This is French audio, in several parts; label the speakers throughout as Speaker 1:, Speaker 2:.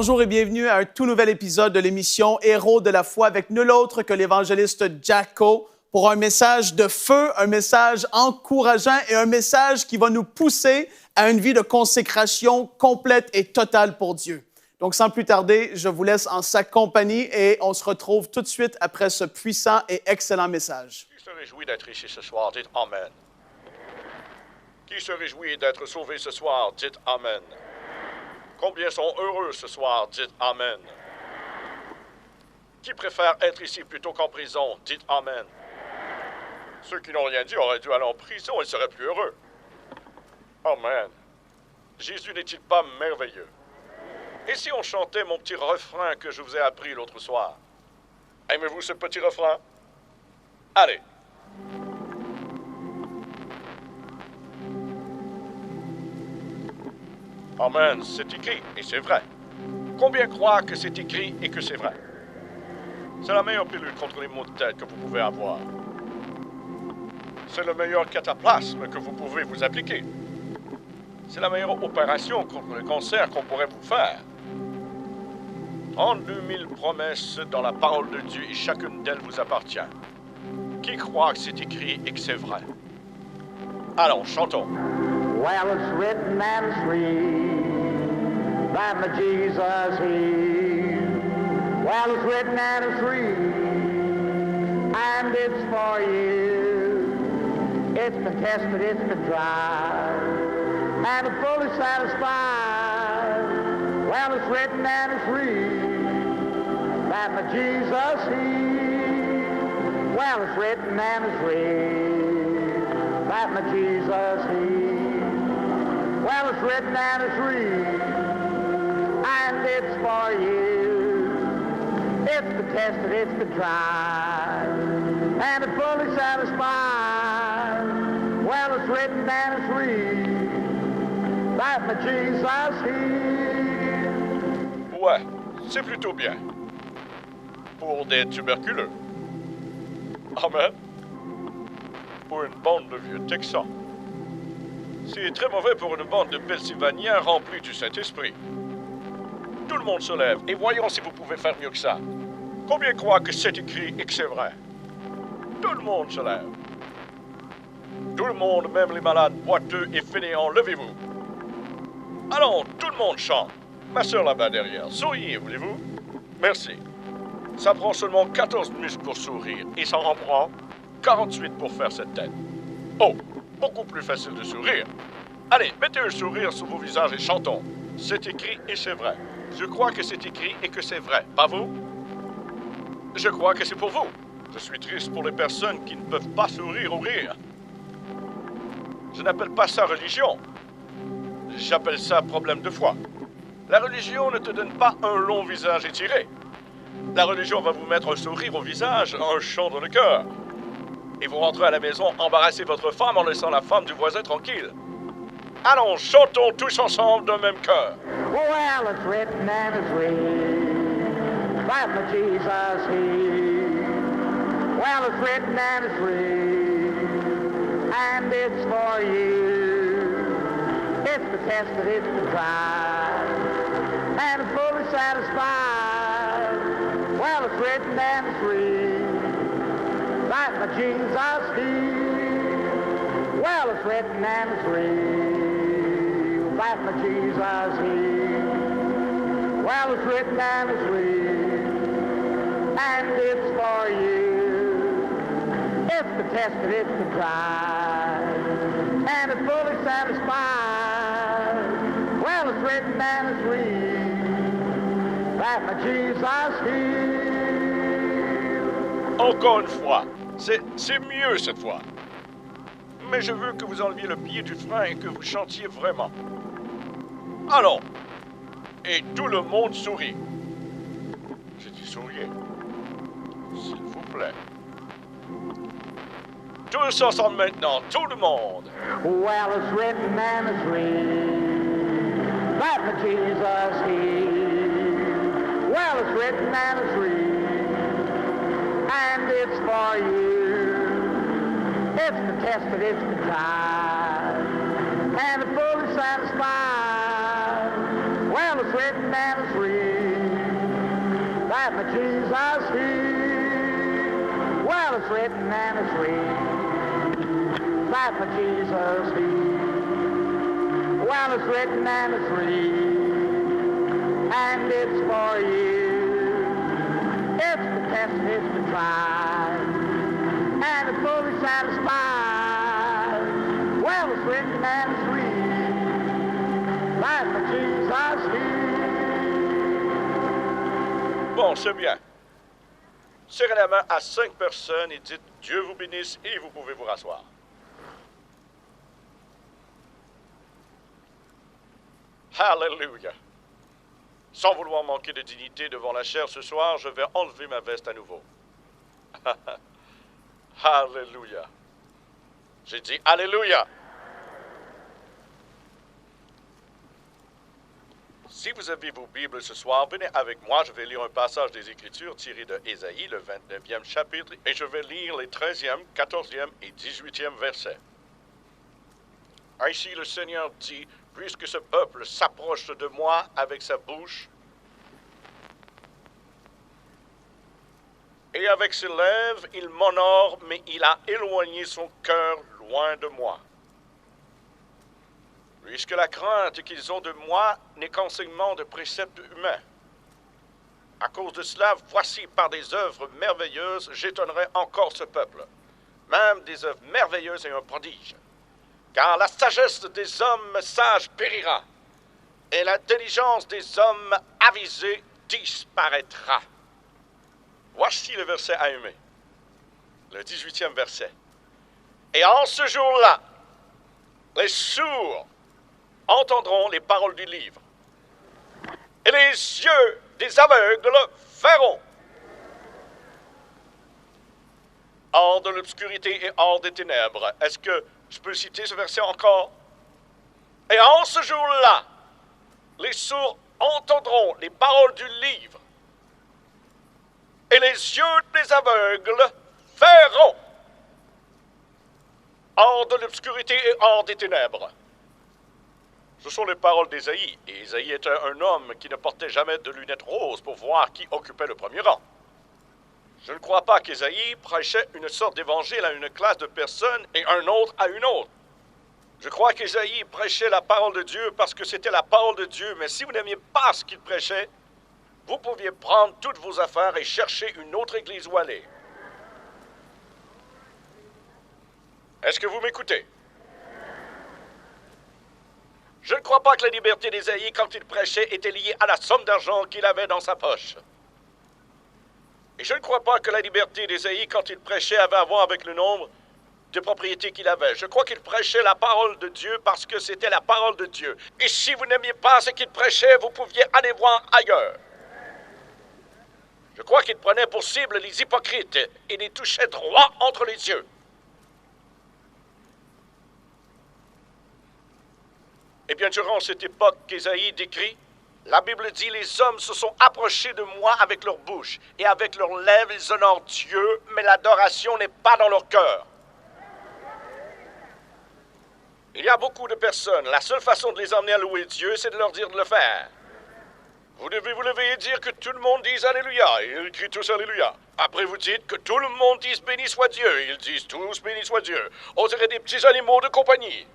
Speaker 1: Bonjour et bienvenue à un tout nouvel épisode de l'émission Héros de la foi avec nul autre que l'évangéliste Jacko pour un message de feu, un message encourageant et un message qui va nous pousser à une vie de consécration complète et totale pour Dieu. Donc, sans plus tarder, je vous laisse en sa compagnie et on se retrouve tout de suite après ce puissant et excellent message.
Speaker 2: Qui se réjouit d'être ici ce soir, dites Amen. Qui se réjouit d'être sauvé ce soir, dites Amen. Combien sont heureux ce soir, dites Amen. Qui préfère être ici plutôt qu'en prison, dites Amen. Ceux qui n'ont rien dit auraient dû aller en prison, ils seraient plus heureux. Amen. Jésus n'est-il pas merveilleux? Et si on chantait mon petit refrain que je vous ai appris l'autre soir? Aimez-vous ce petit refrain? Allez. Amen, c'est écrit et c'est vrai. Combien croient que c'est écrit et que c'est vrai? C'est la meilleure pilule contre les maux de tête que vous pouvez avoir. C'est le meilleur cataplasme que vous pouvez vous appliquer. C'est la meilleure opération contre le cancer qu'on pourrait vous faire. 32 000 promesses dans la parole de Dieu et chacune d'elles vous appartient. Qui croit que c'est écrit et que c'est vrai? Allons, chantons.
Speaker 3: Well, it's written and it's free, that my Jesus He. Well, it's written and it's free, and it's for you. It's been tested, it's been tried, and it's fully satisfied. Well, it's written and it's free, that my Jesus He. Well, it's written and it's free, that my Jesus He. Well, it's written and it's read, and it's for you. It's been tested, it's been tried, and it's fully satisfied. Well, it's written and it's read, that my Jesus He.
Speaker 2: Ouais, c'est plutôt bien. Pour des tuberculeux. Amen. Pour une bande de vieux Texans. C'est très mauvais pour une bande de Pennsylvaniens remplis du Saint-Esprit. Tout le monde se lève et voyons si vous pouvez faire mieux que ça. Combien croient que c'est écrit et que c'est vrai? Tout le monde se lève. Tout le monde, même les malades, boiteux et fainéants, levez-vous. Allons, tout le monde chante. Ma sœur là-bas derrière, souriez, voulez-vous? Merci. Ça prend seulement 14 muscles pour sourire et ça en prend 48 pour faire cette tête. Oh! Beaucoup plus facile de sourire. Allez, mettez un sourire sur vos visages et chantons. C'est écrit et c'est vrai. Je crois que c'est écrit et que c'est vrai. Pas vous? Je crois que c'est pour vous. Je suis triste pour les personnes qui ne peuvent pas sourire ou rire. Je n'appelle pas ça religion. J'appelle ça problème de foi. La religion ne te donne pas un long visage étiré. La religion va vous mettre un sourire au visage, un chant dans le cœur. Et vous rentrez à la maison, embarrassez votre femme en laissant la femme du voisin tranquille. Allons, chantons tous ensemble d'un même cœur.
Speaker 3: Well, it's written and it's read, that my Jesus He. Well, it's written and it's read, and it's for you. It's been tested, it's been tried, and it's fully satisfied. Well, it's written and it's read, that my Jesus He. Well, it's written and it's read, that my Jesus He. Well, it's written and it's read, and it's for you. It's been tested, it's been tried, and it's fully satisfied. Well, it's written and it's read, that my Jesus He.
Speaker 2: Encore une fois, c'est mieux cette fois. Mais je veux que vous enleviez le pied du frein et que vous chantiez vraiment. Allons. Et tout le monde sourit. J'ai dit souriez. S'il vous plaît. Tous ensemble maintenant, tout le monde.
Speaker 3: Well, it's written and it's read, that my Jesus He. Well, it's written and it's read, and it's for you. It's been tested, it's been tried, and it's fully satisfied. Well, it's written and it's real. that my Jesus healed. Well, it's written and it's read that my Jesus healed. Well, it's written and it's read, and it's for you. It's been tested, it's been tried, and it's fully satisfied. Well, it's written and it's read that my Jesus healed.
Speaker 2: Bon, c'est bien. Serrez la main à 5 personnes et dites « Dieu vous bénisse » et vous pouvez vous rasseoir. Alléluia. Sans vouloir manquer de dignité devant la chair ce soir, je vais enlever ma veste à nouveau. Alléluia. J'ai dit Alléluia. Si vous avez vos Bibles ce soir, venez avec moi. Je vais lire un passage des Écritures tiré de Ésaïe, le 29e chapitre, et je vais lire les 13e, 14e et 18e versets. Ainsi le Seigneur dit, puisque ce peuple s'approche de moi avec sa bouche et avec ses lèvres, il m'honore, mais il a éloigné son cœur loin de moi. Puisque la crainte qu'ils ont de moi n'est qu'enseignement de préceptes humains. À cause de cela, voici par des œuvres merveilleuses, j'étonnerai encore ce peuple, même des œuvres merveilleuses et un prodige. Car la sagesse des hommes sages périra, et l'intelligence des hommes avisés disparaîtra. Voici le verset à aimer, le 18e verset. Et en ce jour-là, les sourds entendront les paroles du livre, et les yeux des aveugles verront. Hors de l'obscurité et hors des ténèbres. Est-ce que je peux citer ce verset encore? Et en ce jour-là, les sourds entendront les paroles du livre, et les yeux des aveugles verront. Hors de l'obscurité et hors des ténèbres. Ce sont les paroles d'Ésaïe, et Ésaïe était un homme qui ne portait jamais de lunettes roses pour voir qui occupait le premier rang. Je ne crois pas qu'Ésaïe prêchait une sorte d'évangile à une classe de personnes et un autre à une autre. Je crois qu'Ésaïe prêchait la parole de Dieu parce que c'était la parole de Dieu, mais si vous n'aimiez pas ce qu'il prêchait, vous pouviez prendre toutes vos affaires et chercher une autre église où aller. Est-ce que vous m'écoutez? Je ne crois pas que la liberté d'Ésaïe, quand il prêchait, était liée à la somme d'argent qu'il avait dans sa poche. Et je ne crois pas que la liberté d'Ésaïe, quand il prêchait, avait à voir avec le nombre de propriétés qu'il avait. Je crois qu'il prêchait la parole de Dieu parce que c'était la parole de Dieu. Et si vous n'aimiez pas ce qu'il prêchait, vous pouviez aller voir ailleurs. Je crois qu'il prenait pour cible les hypocrites et les touchait droit entre les yeux. Eh bien, durant cette époque qu'Ésaïe décrit, la Bible dit « Les hommes se sont approchés de moi avec leur bouche, et avec leurs lèvres ils honorent Dieu, mais l'adoration n'est pas dans leur cœur. » Il y a beaucoup de personnes, la seule façon de les emmener à louer Dieu, c'est de leur dire de le faire. Vous devez vous lever et dire que tout le monde dise Alléluia, et ils crient tous Alléluia. Après vous dites que tout le monde dise Béni soit Dieu, et ils disent tous Béni soit Dieu. On dirait des petits animaux de compagnie.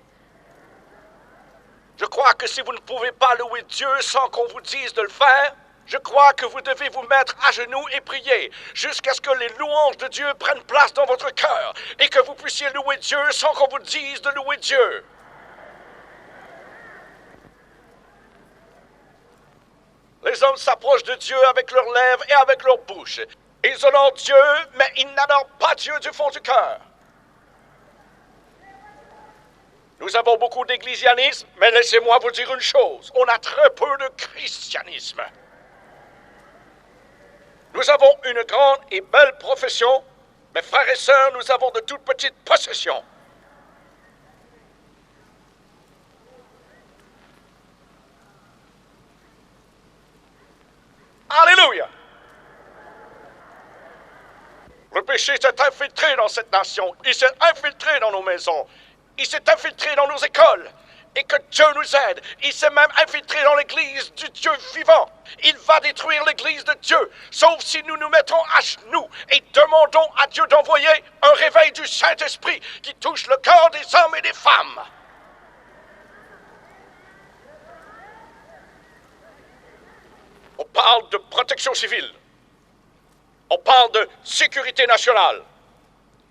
Speaker 2: Je crois que si vous ne pouvez pas louer Dieu sans qu'on vous dise de le faire, je crois que vous devez vous mettre à genoux et prier jusqu'à ce que les louanges de Dieu prennent place dans votre cœur et que vous puissiez louer Dieu sans qu'on vous dise de louer Dieu. Les hommes s'approchent de Dieu avec leurs lèvres et avec leur bouche. Ils honorent Dieu, mais ils n'adorent pas Dieu du fond du cœur. Nous avons beaucoup d'ecclésianisme, mais laissez-moi vous dire une chose. On a très peu de christianisme. Nous avons une grande et belle profession, mais frères et sœurs, nous avons de toutes petites possessions. Alléluia! Le péché s'est infiltré dans cette nation. Il s'est infiltré dans nos maisons. Il s'est infiltré dans nos écoles. et que Dieu nous aide. Il s'est même infiltré dans l'église du Dieu vivant. Il va détruire l'église de Dieu, sauf si nous nous mettons à genoux et demandons à Dieu d'envoyer un réveil du Saint-Esprit qui touche le cœur des hommes et des femmes. On parle de protection civile. On parle de sécurité nationale.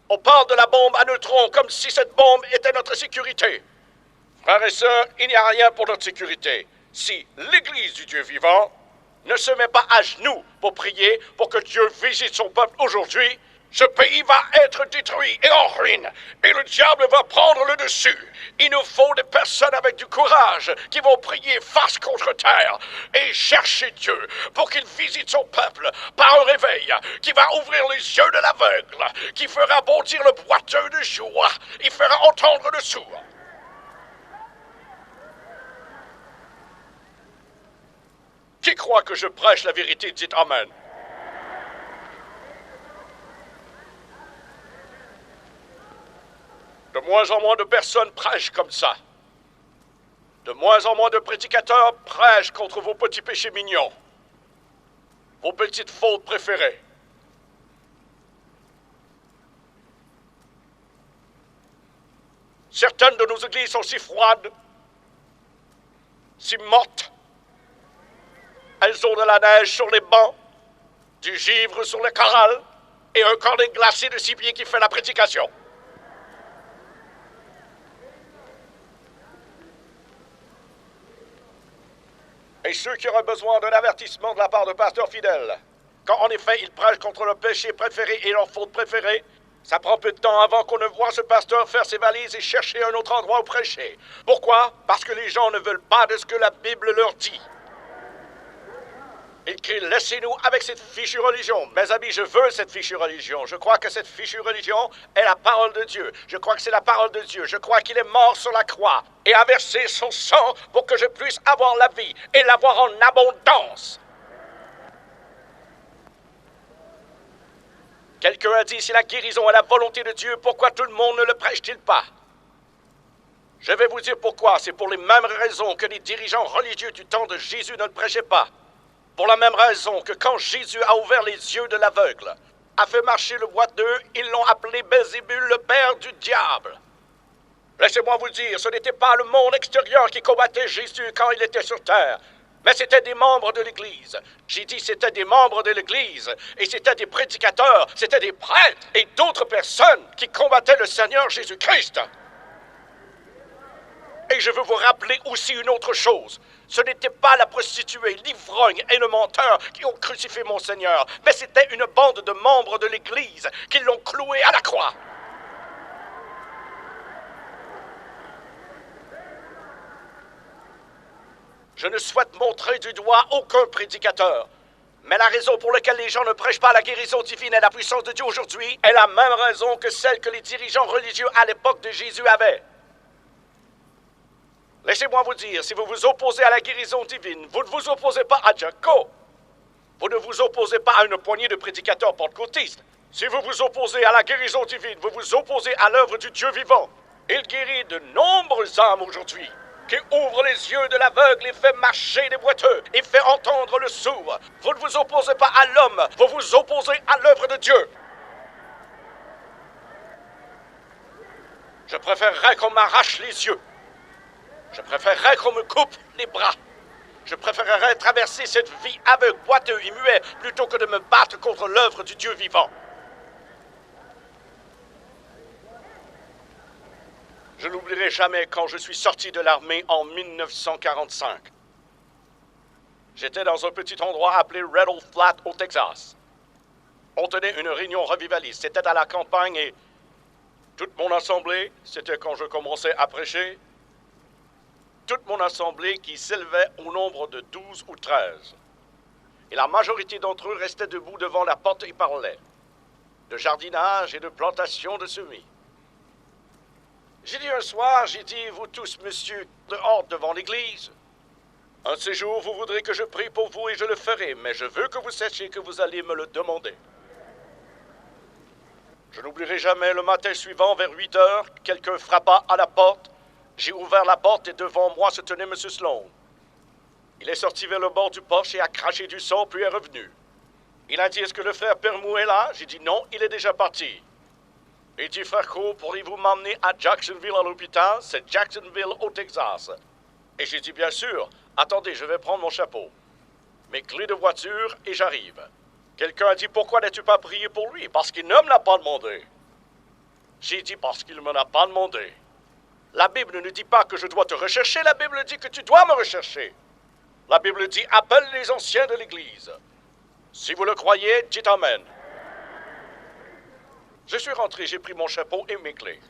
Speaker 2: On parle de la bombe à neutrons comme si cette bombe était notre sécurité. Frères et sœurs, il n'y a rien pour notre sécurité. Si l'Église du Dieu vivant ne se met pas à genoux pour prier pour que Dieu visite son peuple aujourd'hui, ce pays va être détruit et en ruine, et le diable va prendre le dessus. Il nous faut des personnes avec du courage qui vont prier face contre terre et chercher Dieu pour qu'il visite son peuple par un réveil qui va ouvrir les yeux de l'aveugle, qui fera bondir le boiteux de joie, il fera entendre le sourd. Qui croit que je prêche la vérité, dites Amen. De moins en moins de personnes prêchent comme ça. De moins en moins de prédicateurs prêchent contre vos petits péchés mignons, vos petites fautes préférées. Certaines de nos églises sont si froides, si mortes. Elles ont de la neige sur les bancs, du givre sur les chorales et un cornet glacé de 6 pieds qui fait la prédication. Et ceux qui auraient besoin d'un avertissement de la part de pasteurs fidèles, quand en effet ils prêchent contre leur péché préféré et leur faute préférée, ça prend peu de temps avant qu'on ne voit ce pasteur faire ses valises et chercher un autre endroit où prêcher. Pourquoi? Parce que les gens ne veulent pas de ce que la Bible leur dit. Ils crient, laissez-nous avec cette fichue religion. Mes amis, je veux cette fichue religion. Je crois que cette fichue religion est la parole de Dieu. Je crois que c'est la parole de Dieu. Je crois qu'il est mort sur la croix et a versé son sang pour que je puisse avoir la vie et l'avoir en abondance. Quelqu'un a dit, si la guérison est la volonté de Dieu, pourquoi tout le monde ne le prêche-t-il pas? Je vais vous dire pourquoi. C'est pour les mêmes raisons que les dirigeants religieux du temps de Jésus ne le prêchaient pas. Pour la même raison que quand Jésus a ouvert les yeux de l'aveugle, a fait marcher le boiteux, ils l'ont appelé Belzébul, le père du diable. Laissez-moi vous dire, ce n'était pas le monde extérieur qui combattait Jésus quand il était sur terre, mais c'était des membres de l'Église. J'ai dit c'était des membres de l'Église, et c'était des prédicateurs, c'était des prêtres et d'autres personnes qui combattaient le Seigneur Jésus-Christ. Et je veux vous rappeler aussi une autre chose. Ce n'était pas la prostituée, l'ivrogne et le menteur qui ont crucifié mon Seigneur, mais c'était une bande de membres de l'Église qui l'ont cloué à la croix. Je ne souhaite montrer du doigt aucun prédicateur, mais la raison pour laquelle les gens ne prêchent pas la guérison divine et la puissance de Dieu aujourd'hui est la même raison que celle que les dirigeants religieux à l'époque de Jésus avaient. Laissez-moi vous dire, si vous vous opposez à la guérison divine, vous ne vous opposez pas à Jacko. Vous ne vous opposez pas à une poignée de prédicateurs pentecôtistes. Si vous vous opposez à la guérison divine, vous vous opposez à l'œuvre du Dieu vivant. Il guérit de nombreuses âmes aujourd'hui, qui ouvre les yeux de l'aveugle et fait marcher des boiteux, et fait entendre le sourd. Vous ne vous opposez pas à l'homme, vous vous opposez à l'œuvre de Dieu. Je préférerais qu'on m'arrache les yeux. Je préférerais qu'on me coupe les bras. Je préférerais traverser cette vie aveugle, boiteux et muet plutôt que de me battre contre l'œuvre du Dieu vivant. Je n'oublierai jamais quand je suis sorti de l'armée en 1945. J'étais dans un petit endroit appelé Red Oak Flat au Texas. On tenait une réunion revivaliste. C'était à la campagne et toute mon assemblée, c'était quand je commençais à prêcher, toute mon assemblée qui s'élevait au nombre de 12 ou 13. Et la majorité d'entre eux restaient debout devant la porte et parlaient de jardinage et de plantation de semis. J'ai dit un soir, j'ai dit, vous tous, monsieur, dehors devant l'église, un de ces jours, vous voudrez que je prie pour vous et je le ferai, mais je veux que vous sachiez que vous allez me le demander. Je n'oublierai jamais le matin suivant, vers 8 heures, quelqu'un frappa à la porte J'ai ouvert la porte et devant moi se tenait M. Sloan. Il est sorti vers le bord du porche et a craché du sang, puis est revenu. Il a dit, est-ce que le frère Permou est là? J'ai dit non, il est déjà parti. Il dit, frère Cole, pourriez-vous m'emmener à Jacksonville à l'hôpital? C'est Jacksonville au Texas. Et j'ai dit, bien sûr. Attendez, je vais prendre mon chapeau, mes clés de voiture et j'arrive. Quelqu'un a dit, pourquoi n'as-tu pas prié pour lui? Parce qu'il ne me l'a pas demandé. J'ai dit, parce qu'il ne me l'a pas demandé. La Bible ne dit pas que je dois te rechercher, la Bible dit que tu dois me rechercher. La Bible dit, appelle les anciens de l'Église. Si vous le croyez, dites Amen. Je suis rentré, j'ai pris mon chapeau et mes clés.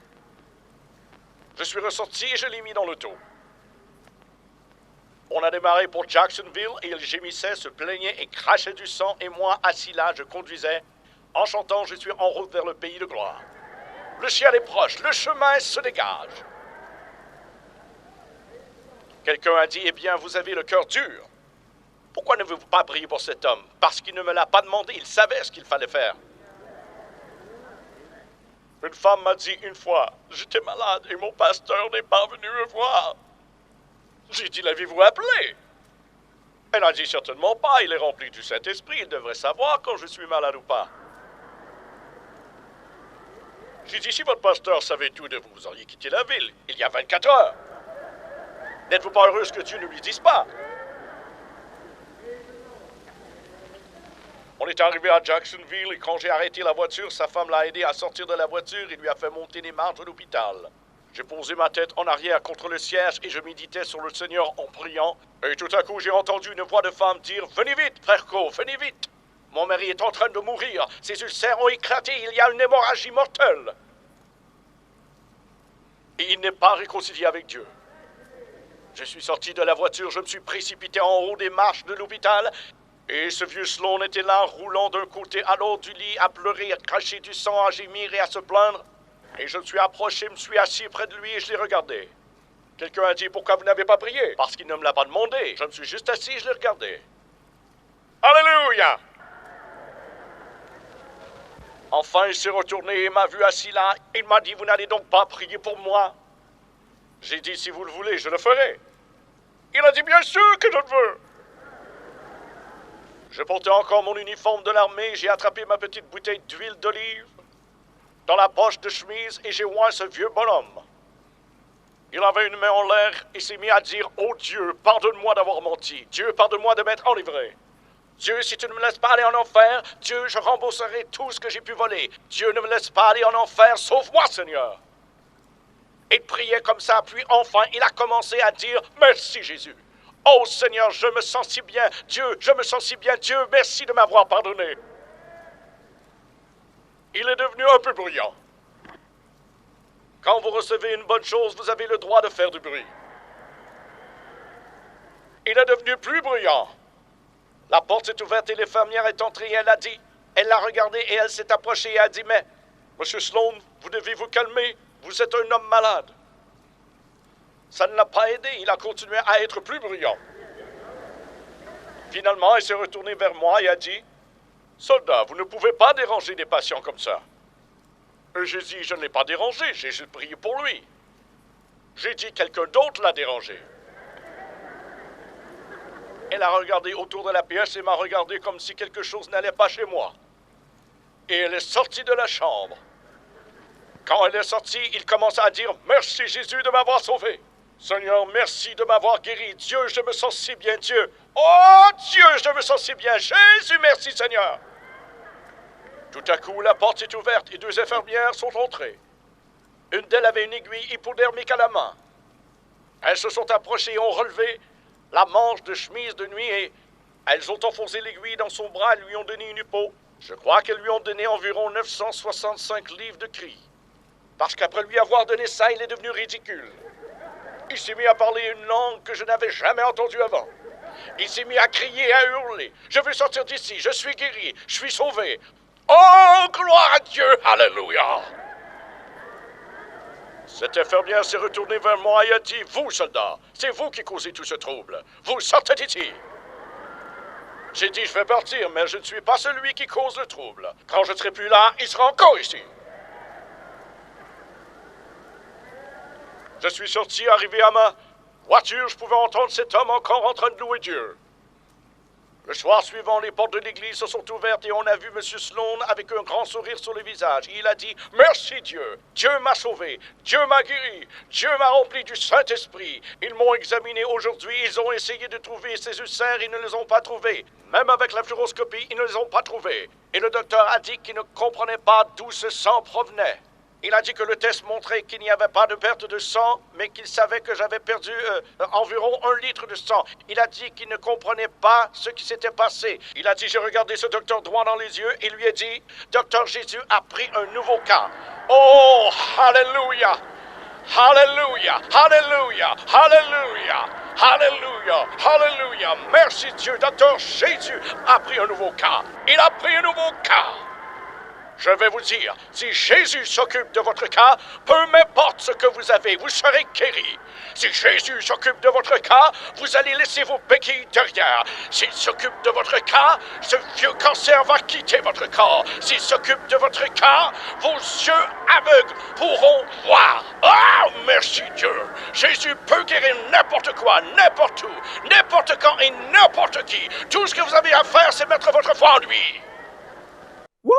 Speaker 2: Je suis ressorti et je l'ai mis dans l'auto. On a démarré pour Jacksonville et il gémissait, se plaignait et crachait du sang. Et moi, assis là, je conduisais. En chantant, je suis en route vers le pays de gloire. Le ciel est proche, le chemin se dégage. Quelqu'un a dit, eh bien, vous avez le cœur dur. Pourquoi ne vous pas prier pour cet homme? Parce qu'il ne me l'a pas demandé, il savait ce qu'il fallait faire. Une femme m'a dit une fois, j'étais malade et mon pasteur n'est pas venu me voir. J'ai dit, l'avez-vous appelé? Elle a dit, certainement pas, il est rempli du Saint-Esprit, il devrait savoir quand je suis malade ou pas. J'ai dit, si votre pasteur savait tout de vous, vous auriez quitté la ville il y a 24 heures. N'êtes-vous pas heureuse que Dieu ne lui dise pas? On est arrivé à Jacksonville et quand j'ai arrêté la voiture, sa femme l'a aidé à sortir de la voiture et lui a fait monter les marches de l'hôpital. J'ai posé ma tête en arrière contre le siège et je méditais sur le Seigneur en priant. Et tout à coup, j'ai entendu une voix de femme dire « Venez vite, frère Cole, venez vite! Mon mari est en train de mourir, ses ulcères ont éclaté, il y a une hémorragie mortelle. » Et il n'est pas réconcilié avec Dieu. Je suis sorti de la voiture, je me suis précipité en haut des marches de l'hôpital. Et ce vieux Sloan était là, roulant d'un côté à l'autre du lit, à pleurer, à cracher du sang, à gémir et à se plaindre. Et je me suis approché, me suis assis près de lui et je l'ai regardé. Quelqu'un a dit, pourquoi vous n'avez pas prié? Parce qu'il ne me l'a pas demandé. Je me suis juste assis et je l'ai regardé. Alléluia! Enfin, il s'est retourné et m'a vu assis là. Il m'a dit, vous n'allez donc pas prier pour moi? J'ai dit, si vous le voulez, je le ferai. Il a dit, bien sûr que je le veux. Je portais encore mon uniforme de l'armée, j'ai attrapé ma petite bouteille d'huile d'olive dans la poche de chemise et j'ai oint ce vieux bonhomme. Il avait une main en l'air et s'est mis à dire « Oh Dieu, pardonne-moi d'avoir menti. Dieu, pardonne-moi de m'être enivré. Dieu, si tu ne me laisses pas aller en enfer, Dieu, je rembourserai tout ce que j'ai pu voler. Dieu, ne me laisse pas aller en enfer, sauve-moi, Seigneur. » Il priait comme ça, puis enfin, il a commencé à dire « Merci, Jésus. Oh Seigneur, je me sens si bien. Dieu, je me sens si bien. Dieu, merci de m'avoir pardonné. » Il est devenu un peu bruyant. Quand vous recevez une bonne chose, vous avez le droit de faire du bruit. Il est devenu plus bruyant. La porte s'est ouverte et l'infirmière est entrée et elle a dit, elle l'a regardé et elle s'est approchée et a dit, mais, Monsieur Sloan, vous devez vous calmer, vous êtes un homme malade. Ça ne l'a pas aidé, il a continué à être plus bruyant. Finalement, il s'est retourné vers moi et a dit, soldat, vous ne pouvez pas déranger des patients comme ça. Et j'ai dit, je ne l'ai pas dérangé, j'ai juste prié pour lui. J'ai dit, quelqu'un d'autre l'a dérangé. Elle a regardé autour de la pièce et m'a regardé comme si quelque chose n'allait pas chez moi. Et elle est sortie de la chambre. Quand elle est sortie, il commença à dire, merci Jésus de m'avoir sauvé. Seigneur, merci de m'avoir guéri. Dieu, je me sens si bien, Dieu. Oh Dieu, je me sens si bien. Jésus, merci Seigneur. Tout à coup, la porte s'est ouverte et deux infirmières sont entrées. Une d'elles avait une aiguille hypodermique à la main. Elles se sont approchées et ont relevé la manche de chemise de nuit et elles ont enfoncé l'aiguille dans son bras et lui ont donné une hypo. Je crois qu'elles lui ont donné environ 965 livres de cris. Parce qu'après lui avoir donné ça, il est devenu ridicule. Il s'est mis à parler une langue que je n'avais jamais entendue avant. Il s'est mis à crier et à hurler. Je veux sortir d'ici, je suis guéri, je suis sauvé. Oh, gloire à Dieu, alléluia! Cette infirmière s'est retournée vers moi et a dit, vous, soldat, c'est vous qui causez tout ce trouble. Vous sortez d'ici. J'ai dit, je vais partir, mais je ne suis pas celui qui cause le trouble. Quand je ne serai plus là, il sera encore ici. Je suis sorti, arrivé à ma voiture, je pouvais entendre cet homme encore en train de louer Dieu. Le soir suivant, les portes de l'église se sont ouvertes et on a vu M. Sloan avec un grand sourire sur le visage. Il a dit « Merci Dieu, Dieu m'a sauvé, Dieu m'a guéri, Dieu m'a rempli du Saint-Esprit. Ils m'ont examiné aujourd'hui, ils ont essayé de trouver ces ulcères, ils ne les ont pas trouvés. Même avec la fluoroscopie, ils ne les ont pas trouvés. Et le docteur a dit qu'il ne comprenait pas d'où ce sang provenait. Il a dit que le test montrait qu'il n'y avait pas de perte de sang, mais qu'il savait que j'avais perdu environ 1 litre de sang. Il a dit qu'il ne comprenait pas ce qui s'était passé. Il a dit, j'ai regardé ce docteur droit dans les yeux et lui ai dit, Docteur Jésus a pris un nouveau cas. Oh, Alléluia! Alléluia! Alléluia! Alléluia! Alléluia! Alléluia! Merci Dieu, Docteur Jésus a pris un nouveau cas. Il a pris un nouveau cas. Je vais vous dire, si Jésus s'occupe de votre cas, peu m'importe ce que vous avez, vous serez guéri. Si Jésus s'occupe de votre cas, vous allez laisser vos béquilles derrière. S'il s'occupe de votre cas, ce vieux cancer va quitter votre corps. S'il s'occupe de votre cas, vos yeux aveugles pourront voir. Ah, merci Dieu. Jésus peut guérir n'importe quoi, n'importe où, n'importe quand et n'importe qui. Tout ce que vous avez à faire, c'est mettre votre foi en lui.
Speaker 1: Wouh!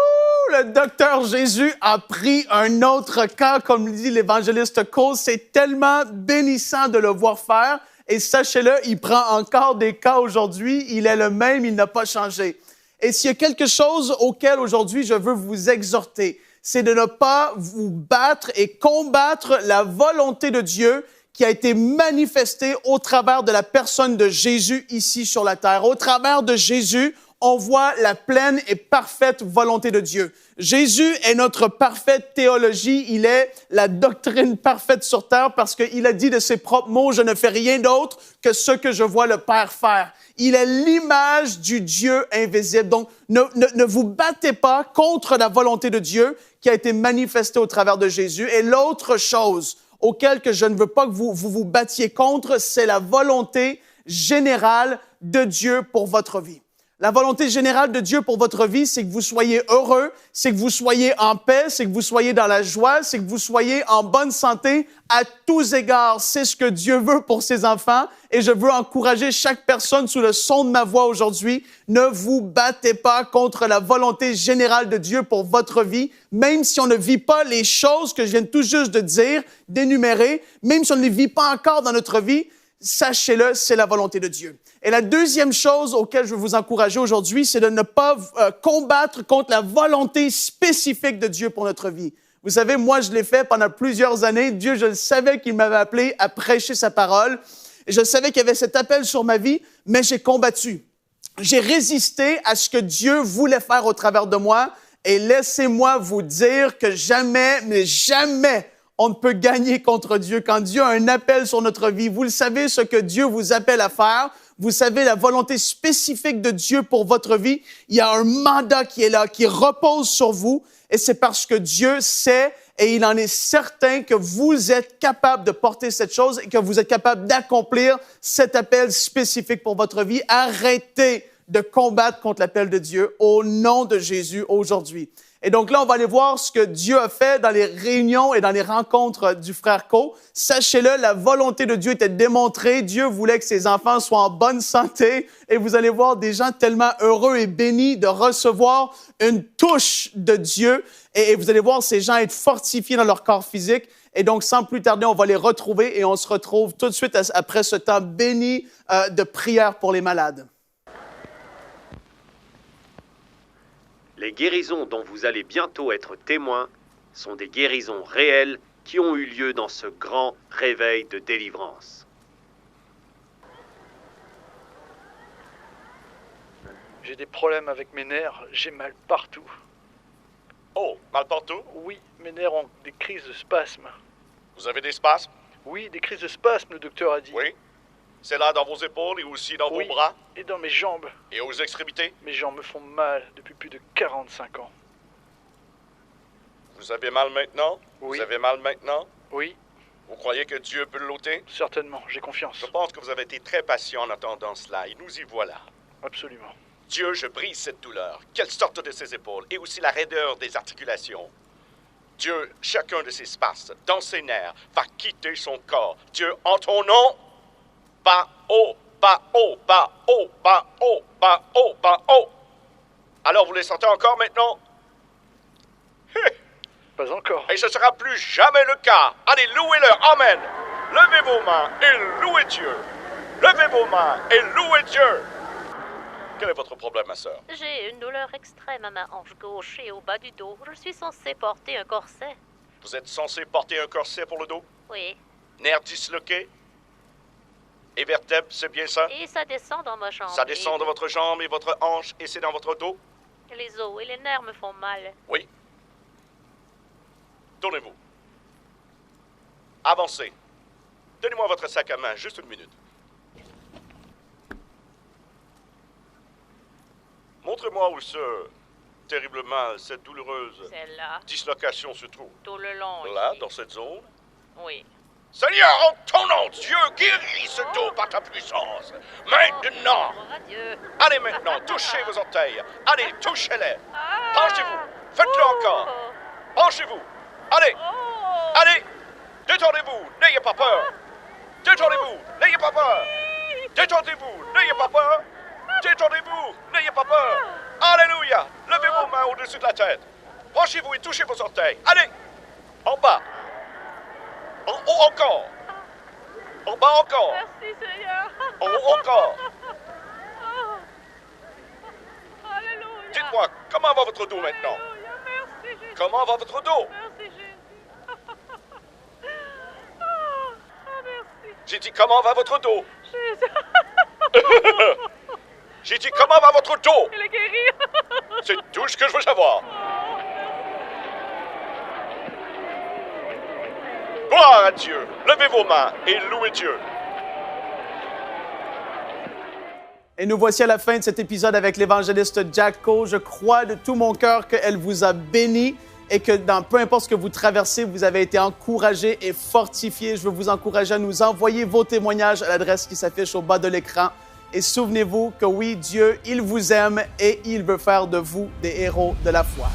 Speaker 1: Le docteur Jésus a pris un autre cas, comme dit l'évangéliste Cole. C'est tellement bénissant de le voir faire. Et sachez-le, il prend encore des cas aujourd'hui. Il est le même, il n'a pas changé. Et s'il y a quelque chose auquel aujourd'hui je veux vous exhorter, c'est de ne pas vous battre et combattre la volonté de Dieu qui a été manifestée au travers de la personne de Jésus ici sur la terre. Au travers de Jésus, on voit la pleine et parfaite volonté de Dieu. Jésus est notre parfaite théologie. Il est la doctrine parfaite sur terre parce qu'il a dit de ses propres mots, « Je ne fais rien d'autre que ce que je vois le Père faire ». Il est l'image du Dieu invisible. Donc, ne vous battez pas contre la volonté de Dieu qui a été manifestée au travers de Jésus. Et l'autre chose auquel que je ne veux pas que vous battiez contre, c'est la volonté générale de Dieu pour votre vie. La volonté générale de Dieu pour votre vie, c'est que vous soyez heureux, c'est que vous soyez en paix, c'est que vous soyez dans la joie, c'est que vous soyez en bonne santé à tous égards. C'est ce que Dieu veut pour ses enfants et je veux encourager chaque personne sous le son de ma voix aujourd'hui. Ne vous battez pas contre la volonté générale de Dieu pour votre vie, même si on ne vit pas les choses que je viens tout juste de dire, d'énumérer, même si on ne les vit pas encore dans notre vie. Sachez-le, c'est la volonté de Dieu. Et la deuxième chose auquel je veux vous encourager aujourd'hui, c'est de ne pas combattre contre la volonté spécifique de Dieu pour notre vie. Vous savez, moi, je l'ai fait pendant plusieurs années. Dieu, je le savais qu'il m'avait appelé à prêcher sa parole. Et je savais qu'il y avait cet appel sur ma vie, mais j'ai combattu. J'ai résisté à ce que Dieu voulait faire au travers de moi. Et laissez-moi vous dire que jamais, mais jamais, on ne peut gagner contre Dieu. Quand Dieu a un appel sur notre vie, vous le savez ce que Dieu vous appelle à faire. Vous savez la volonté spécifique de Dieu pour votre vie. Il y a un mandat qui est là, qui repose sur vous. Et c'est parce que Dieu sait et il en est certain que vous êtes capable de porter cette chose et que vous êtes capable d'accomplir cet appel spécifique pour votre vie. Arrêtez de combattre contre l'appel de Dieu au nom de Jésus aujourd'hui. Et donc là, on va aller voir ce que Dieu a fait dans les réunions et dans les rencontres du frère Co. Sachez-le, la volonté de Dieu était démontrée. Dieu voulait que ses enfants soient en bonne santé. Et vous allez voir des gens tellement heureux et bénis de recevoir une touche de Dieu. Et vous allez voir ces gens être fortifiés dans leur corps physique. Et donc, sans plus tarder, on va les retrouver et on se retrouve tout de suite après ce temps béni de prière pour les malades.
Speaker 4: Les guérisons dont vous allez bientôt être témoins sont des guérisons réelles qui ont eu lieu dans ce grand réveil de délivrance.
Speaker 5: J'ai des problèmes avec mes nerfs, j'ai mal partout.
Speaker 2: Oh, mal partout?
Speaker 5: Oui, mes nerfs ont des crises de spasmes.
Speaker 2: Vous avez des spasmes?
Speaker 5: Oui, des crises de spasmes, le docteur a dit.
Speaker 2: Oui. C'est là dans vos épaules et aussi dans vos bras?
Speaker 5: Et dans mes jambes.
Speaker 2: Et aux extrémités?
Speaker 5: Mes jambes me font mal depuis plus de 45 ans.
Speaker 2: Vous avez mal maintenant?
Speaker 5: Oui.
Speaker 2: Vous avez mal maintenant?
Speaker 5: Oui.
Speaker 2: Vous croyez que Dieu peut l'ôter?
Speaker 5: Certainement, j'ai confiance.
Speaker 2: Je pense que vous avez été très patient en attendant cela, et nous y voilà.
Speaker 5: Absolument.
Speaker 2: Dieu, je brise cette douleur. Quelle sorte de ces épaules, et aussi la raideur des articulations. Dieu, chacun de ces spasmes, dans ses nerfs, va quitter son corps. Dieu, en ton nom, bas haut, bas haut, bas haut, bas haut, bas haut, bas haut. Alors vous les sentez encore maintenant?
Speaker 5: Pas encore.
Speaker 2: Et ce sera plus jamais le cas. Allez, louez-le. Amen. Levez vos mains et louez Dieu. Levez vos mains et louez Dieu. Quel est votre problème, ma sœur?
Speaker 6: J'ai une douleur extrême à ma hanche gauche et au bas du dos. Je suis censée porter un corset.
Speaker 2: Vous êtes censé porter un corset pour le dos?
Speaker 6: Oui.
Speaker 2: Nerfs disloqués? Et vertèbres, c'est bien ça?
Speaker 6: Et ça descend dans ma jambe.
Speaker 2: Ça descend de votre jambe et votre hanche et c'est dans votre dos?
Speaker 6: Les os et les nerfs me font mal.
Speaker 2: Oui. Tournez-vous. Avancez. Donnez-moi votre sac à main, juste une minute. Montrez-moi où terriblement, cette douloureuse
Speaker 6: Celle-là,
Speaker 2: dislocation se trouve.
Speaker 6: tout le long.
Speaker 2: Là,
Speaker 6: ici.
Speaker 2: dans cette zone.
Speaker 6: Oui.
Speaker 2: Seigneur, en ton nom, Dieu, guéris ce dos par ta puissance. Maintenant.
Speaker 6: Oh, adieu.
Speaker 2: Allez maintenant, touchez vos orteils. Allez, touchez-les.
Speaker 6: Ah!
Speaker 2: Penchez-vous. Faites-le encore. Penchez-vous. Allez.
Speaker 6: Oh!
Speaker 2: Allez. Détendez-vous. N'ayez pas peur. Détendez-vous. N'ayez pas peur. Détendez-vous. N'ayez pas peur. Détendez-vous. N'ayez pas peur. Alléluia. Levez vos mains au-dessus de la tête. Penchez-vous et touchez vos orteils. Allez. En bas. En haut encore. En bas encore.
Speaker 6: Merci, Seigneur.
Speaker 2: En haut encore.
Speaker 6: Alléluia.
Speaker 2: Dites-moi, comment va votre dos maintenant?
Speaker 6: Alléluia. Merci, Jésus.
Speaker 2: Comment va votre dos?
Speaker 6: Merci, Jésus. Merci,
Speaker 2: J'ai dit, comment va votre dos?
Speaker 6: Jésus.
Speaker 2: J'ai dit, comment va votre dos?
Speaker 6: Il est guéri.
Speaker 2: C'est tout ce que je veux savoir. Gloire à Dieu. Levez vos mains et louez Dieu.
Speaker 1: Et nous voici à la fin de cet épisode avec l'évangéliste Jacko. Je crois de tout mon cœur qu'elle vous a béni et que dans peu importe ce que vous traversez, vous avez été encouragé et fortifié. Je veux vous encourager à nous envoyer vos témoignages à l'adresse qui s'affiche au bas de l'écran. Et souvenez-vous que oui, Dieu, il vous aime et il veut faire de vous des héros de la foi.